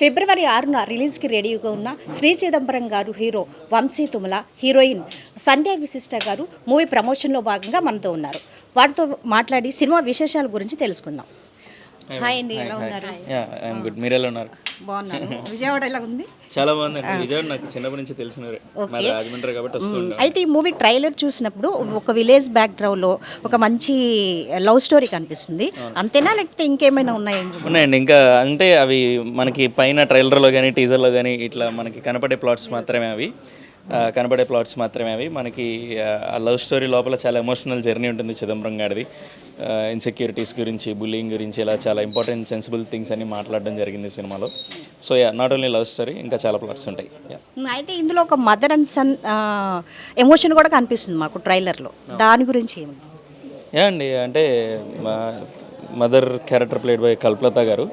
ఫిబ్రవరి 6న రిలీజ్కి రెడీగా ఉన్న శ్రీ చిదంబరం గారు హీరో, వంశీ తుమ్మల హీరోయిన్ సంధ్యా విశిష్ట గారు మూవీ ప్రమోషన్లో భాగంగా మనతో ఉన్నారు. వారితో మాట్లాడి సినిమా విశేషాల గురించి తెలుసుకుందాం. హాయ్ అండి, ఎలా ఉన్నారు? I'm good. మీరు ఎలా ఉన్నారు? బాగున్నాను. విజయవాడ ఎలా ఉంది? చాలా బాగుందండి. విజయవాడ నాకు చిన్నప్పటి నుంచి తెలిసినవరే, మాది రాజమండ్రి కాబట్టి వస్తుంది. అయితే ఈ మూవీ ట్రైలర్ చూసినప్పుడు ఒక విలేజ్ బ్యాక్గ్రౌండ్లో ఒక మంచి లవ్ స్టోరీ కనిపిస్తుంది. అంతేనా లేకపోతే ఇంకేమైనా ఉన్నాయండి? ఇంకా అంటే అవి మనకి పైన ట్రైలర్లో కానీ టీజర్లో కానీ ఇట్లా మనకి కనపడే ప్లాట్స్ మాత్రమే అవి మనకి ఆ లవ్ స్టోరీ లోపల చాలా ఎమోషనల్ జర్నీ ఉంటుంది చిదంబరం గారిది. ఇన్సెక్యూరిటీస్ గురించి, బుల్లింగ్ గురించి, ఇలా చాలా ఇంపార్టెంట్ సెన్సిబుల్ థింగ్స్ అన్ని మాట్లాడడం జరిగింది సినిమాలో. So not only love story, ఇంకా చాలా ప్లాట్స్ ఉంటాయి. అయితే ఇందులో ఒక మదర్ అండ్ సన్ ఎమోషన్ కూడా కనిపిస్తుంది మాకు ట్రైలర్లో. దాని గురించి అండి, అంటే mother character played by Kalpalatha గారు.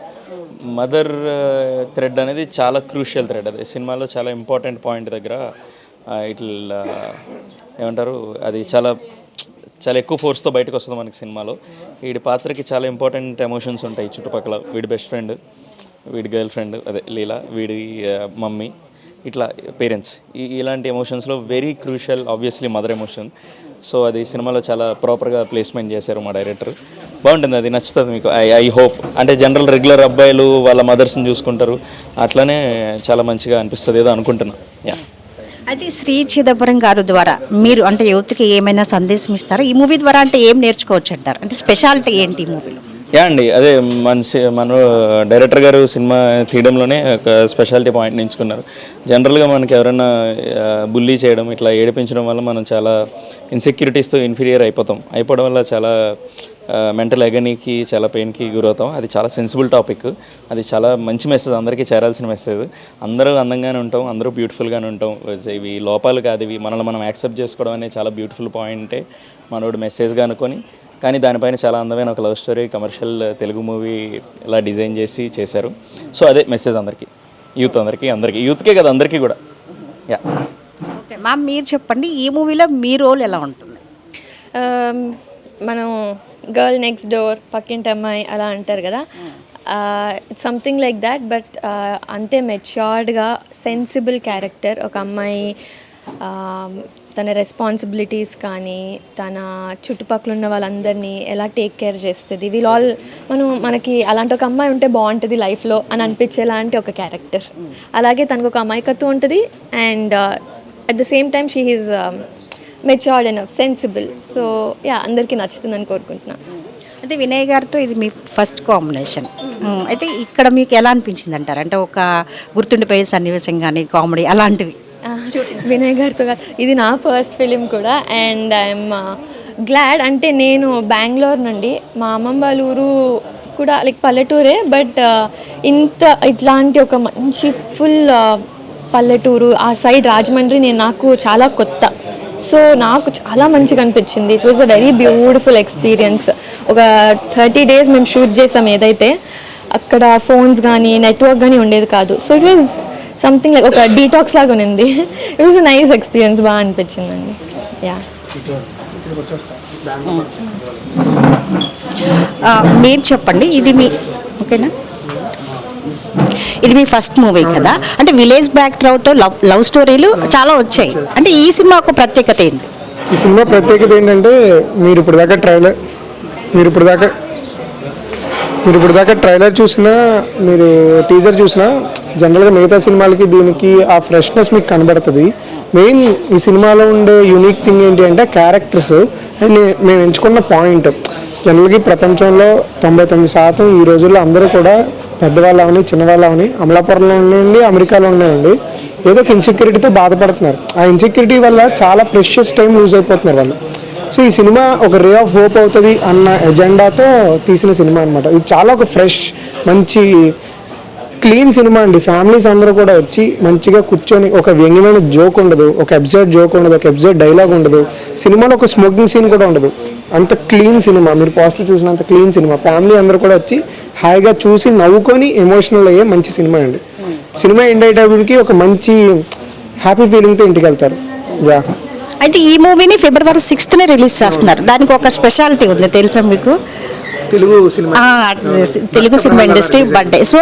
మదర్ థ్రెడ్ అనేది చాలా క్రూషియల్ థ్రెడ్. అది సినిమాలో చాలా ఇంపార్టెంట్ పాయింట్ దగ్గర ఇట్లా ఏమంటారు, అది చాలా చాలా ఎక్కువ ఫోర్స్తో బయటకు వస్తుంది మనకి సినిమాలో. వీడి పాత్రకి చాలా ఇంపార్టెంట్ ఎమోషన్స్ ఉంటాయి చుట్టుపక్కల. వీడి బెస్ట్ ఫ్రెండ్, వీడి గర్ల్ ఫ్రెండ్ అదే లీలా, వీడి మమ్మీ, ఇట్లా పేరెంట్స్, ఇలాంటి ఎమోషన్స్లో very crucial obviously mother emotion. So అది సినిమాలో చాలా ప్రాపర్గా ప్లేస్మెంట్ చేశారు మా డైరెక్టర్. బాగుంటుంది, అది నచ్చుతుంది మీకు. I hope. అంటే జనరల్ రెగ్యులర్ అబ్బాయిలు వాళ్ళ మదర్స్ని చూసుకుంటారు, అట్లనే చాలా మంచిగా అనిపిస్తుంది ఏదో అనుకుంటున్నాను. అయితే శ్రీ చిదంబరం గారు ద్వారా మీరు అంటే యువతకి ఏమైనా సందేశం ఇస్తారా ఈ మూవీ ద్వారా? అంటే ఏం నేర్చుకోవచ్చు అంటారు? అంటే స్పెషాలిటీ ఏంటి ఈ మూవీలో? అండి, అదే మన డైరెక్టర్ గారు సినిమా తీయడంలోనే ఒక స్పెషాలిటీ పాయింట్ ఎంచుకున్నారు. జనరల్గా మనకి ఎవరైనా బుల్లీ చేయడం, ఇట్లా ఏడిపించడం వల్ల మనం చాలా ఇన్సెక్యూరిటీస్తో ఇన్ఫీరియర్ అయిపోవడం వల్ల చాలా మెంటల్ ఎగనీకి, చాలా పెయిన్కి గురవుతాం. అది చాలా సెన్సిబుల్ టాపిక్. అది చాలా మంచి మెసేజ్, అందరికీ చేరాల్సిన మెసేజ్. అందరూ అందంగానే ఉంటాం, అందరూ బ్యూటిఫుల్గానే ఉంటాం. ఇవి లోపాలు కాదు, ఇవి మనల్ని మనం యాక్సెప్ట్ చేసుకోవడం అనేది చాలా బ్యూటిఫుల్ పాయింటే మనోడు మెసేజ్గా అనుకొని. కానీ దానిపైన చాలా అందమైన ఒక love story commercial Telugu movie ఇలా డిజైన్ చేశారు. సో అదే మెసేజ్ అందరికీ, యూత్ అందరికీ యూత్కే కదా, అందరికీ కూడా. ఓకే మ్యామ్, మీరు చెప్పండి ఈ మూవీలో మీ రోల్ ఎలా ఉంటుంది? మనం గర్ల్ నెక్స్ట్ డోర్, పక్కింటి అమ్మాయి అలా అంటారు కదా, it's something like that. But అంతే మెచ్యూర్డ్గా సెన్సిబుల్ క్యారెక్టర్. ఒక అమ్మాయి తన రెస్పాన్సిబిలిటీస్ కానీ తన చుట్టుపక్కల ఉన్న వాళ్ళందరినీ ఎలా టేక్ కేర్ చేస్తుంది, మనకి అలాంటి ఒక అమ్మాయి ఉంటే బాగుంటుంది లైఫ్లో అని అనిపించేలాంటి ఒక క్యారెక్టర్. అలాగే తనకు ఒక అమాయకత్వం ఉంటుంది and at the same time she is matured and sensible. So అందరికీ నచ్చుతుందని కోరుకుంటున్నాను. అయితే వినయ్ గారితో ఇది మీ ఫస్ట్ కాంబినేషన్. అయితే ఇక్కడ మీకు ఎలా అనిపించింది అంటారు? అంటే ఒక గుర్తుండిపోయే సన్నివేశం కానీ, కామెడీ అలాంటివి? వినయ్ గారితో ఇది నా ఫస్ట్ ఫిలిం కూడా అండ్ ఐఎమ్ గ్లాడ్. అంటే నేను బెంగళూరు నుండి, మా అమ్మమ్మ వాళ్ళ ఊరు కూడా లైక్ పల్లెటూరే, బట్ ఇట్లాంటి ఒక మంచి ఫుల్ పల్లెటూరు ఆ సైడ్ రాజమండ్రి నాకు చాలా కొత్త. సో నాకు చాలా మంచిగా అనిపించింది. It was a very beautiful experience. ఒక 30 days మేము షూట్ చేసాం. ఏదైతే అక్కడ ఫోన్స్ కానీ నెట్వర్క్ కానీ ఉండేది కాదు. So it was something like ఒక డీటాక్స్ లాగా ఉంది. It was a nice experience, బాగా అనిపించిందండి. మీరు చెప్పండి, ఇది మీ ఓకేనా? ఇది మీ ఫస్ట్ మూవీ కదా, అంటే విలేజ్ బ్యాక్గ్రౌండ్తో లవ్ స్టోరీలు చాలా వచ్చాయి. అంటే ఈ సినిమా ఒక ప్రత్యేకత ఏంటి? ఈ సినిమా ప్రత్యేకత ఏంటంటే మీరు ఇప్పుడు దాకా ట్రైలర్ చూసినా, మీరు టీజర్ చూసినా, జనరల్గా మిగతా సినిమాలకి దీనికి ఆ ఫ్రెష్నెస్ మీకు కనబడుతుంది. మెయిన్ ఈ సినిమాలో ఉండే యూనిక్ థింగ్ ఏంటి అంటే క్యారెక్టర్స్. అండ్ మేము ఎంచుకున్న పాయింట్, జనరల్గా ప్రపంచంలో 99% ఈ రోజుల్లో అందరూ కూడా పెద్దవాళ్ళు అవని, చిన్నవాళ్ళు అవని, అమలాపురంలో ఉండండి, అమెరికాలో ఉండండి, ఏదో ఒక ఇన్సెక్యూరిటీతో బాధపడుతున్నారు. ఆ ఇన్సెక్యూరిటీ వల్ల చాలా ప్రెషియస్ టైం లూజ్ అయిపోతున్నారు వాళ్ళు. సో ఈ సినిమా ఒక రే ఆఫ్ హోప్ అవుతుంది అన్న ఎజెండాతో తీసిన సినిమా అనమాట. ఇది చాలా ఒక ఫ్రెష్, మంచి క్లీన్ సినిమా అండి. ఫ్యామిలీస్ అందరూ కూడా వచ్చి మంచిగా కూర్చొని, ఒక వ్యంగ్యమైన జోక్ ఉండదు, ఒక ఎపిసోడ్ జోక్ ఉండదు, ఒక ఎపిసోడ్ డైలాగ్ ఉండదు, సినిమాలో ఒక స్మోకింగ్ సీన్ కూడా ఉండదు. అంత క్లీన్ సినిమా. మీరు పోస్టర్ చూసినంత క్లీన్ సినిమా. ఫ్యామిలీ అందరూ కూడా వచ్చి హాయిగా చూసి నవ్వుకొని ఎమోషనల్ అయ్యే మంచి సినిమా అండి. సినిమా ఎండ్ అయ్యేటప్పటికి ఒక మంచి హ్యాపీ ఫీలింగ్తో ఇంటికి వెళ్తారు. అయితే ఈ మూవీని ఫిబ్రవరి 6th రిలీజ్ చేస్తున్నారు. దానికి ఒక స్పెషాలిటీ ఉంది తెలుసా మీకు? Telugu cinema Telugu cinema industry birthday. So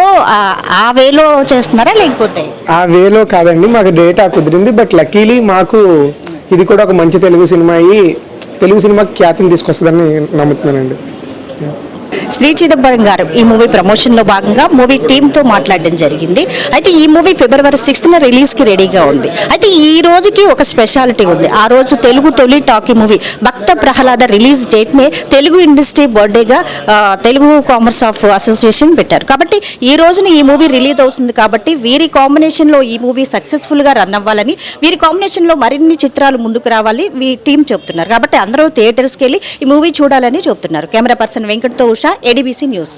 ఆ వేలో చేస్తున్నారా లేకపోతే? ఆ వేలో కాదండి, మాకు డేటా కుదిరింది. బట్ లక్కీలీ మాకు ఇది కూడా ఒక మంచి తెలుగు సినిమా అయ్యి తెలుగు సినిమాకి ఖ్యాతిని తీసుకొస్తుందని నమ్ముతున్నానండి. శ్రీ చిదంబరం గారు ఈ మూవీ ప్రమోషన్లో భాగంగా మూవీ టీంతో మాట్లాడడం జరిగింది. అయితే ఈ మూవీ ఫిబ్రవరి 6th రిలీజ్కి రెడీగా ఉంది. అయితే ఈ రోజుకి ఒక స్పెషాలిటీ ఉంది. ఆ రోజు తెలుగు తొలి talkie movie Bhakta Prahlada release డేట్ని తెలుగు ఇండస్ట్రీ బర్త్డేగా తెలుగు కామర్స్ ఆఫ్ అసోసియేషన్ పెట్టారు. కాబట్టి ఈ రోజున ఈ మూవీ రిలీజ్ అవుతుంది. కాబట్టి వీరి కాంబినేషన్లో ఈ మూవీ సక్సెస్ఫుల్గా రన్ అవ్వాలని, వీరి కాంబినేషన్లో మరిన్ని చిత్రాలు ముందుకు రావాలి మీ టీం చెప్తున్నారు. కాబట్టి అందరూ థియేటర్స్కి వెళ్ళి ఈ మూవీ చూడాలని చెప్తున్నారు. కెమెరా పర్సన్ వెంకట్తో ఉషా, ఏడీబీసీ న్యూస్.